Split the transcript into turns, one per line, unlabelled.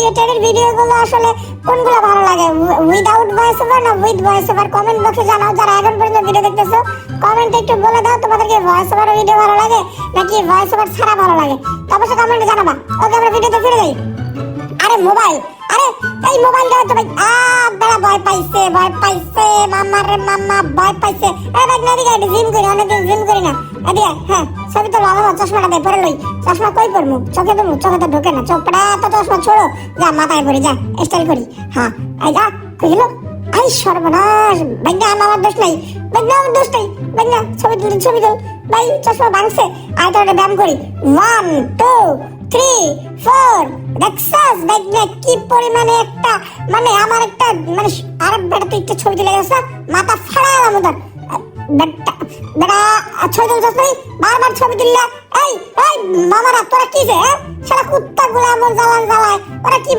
ক্রিয়েটরের ভিডিওগুলো আসলে কোনগুলো ভালো লাগে, উইদাউট ভয়েস ওভার না উইথ ভয়েস ওভার? কমেন্ট বক্সে জানাও। যারা এখন পর্যন্ত ভিডিও দেখতেছো কমেন্টে একটু বলে দাও তোমাদেরকে ভয়েস ওভার ভিডিও ভালো লাগে নাকি ভয়েস ওভার ছাড়া ভালো লাগে, তো অবশ্যই কমেন্টে জানাবা। ওকে, আমরা ভিডিওতে ফিরে যাই। আরে মোবাইল, আরে এই মোবাইলটা তো ভাই বেড়া ভয় পাইছে মামা রে মামা ভয় পাইছে। এই ভাই না দিকে জিম করি, অনেকদিন জিম করি না। এদিকে হ্যাঁ, ছবি তো ভালো, চশমাটা দেয় পরে লই। চশমা কই পরমু? চোখে দেবো? চোখে তো ঢোকে না, চোখটা তো চশমা ছোড়ো, যা মাথায় পরি, যা স্টাইল করি। হ্যাঁ এই যা কইলো, আই সর্বনাশ ভাই, না আমার দোষ নাই ভাই, না আমার দোষ নাই ভাই, না ছবি তুল ভাই, চশমা ভাঙছে। আইটা ব্যায়াম করি, 1 2 3 4। দেখছস ভাই না কি পরিমাণে একটা, মানে আমার একটা মানে আর বেটা তুই একটা ছবি তুলে গেছ, মাথা ফাড়ালাম ওদের বেটা বেটা। ছবি তুলছস তুই, বারবার ছবি তুললা। এই এই মামারা তোরা কি যে, শালা কুত্তা গুলা এমন জ্বালায় ওরা কি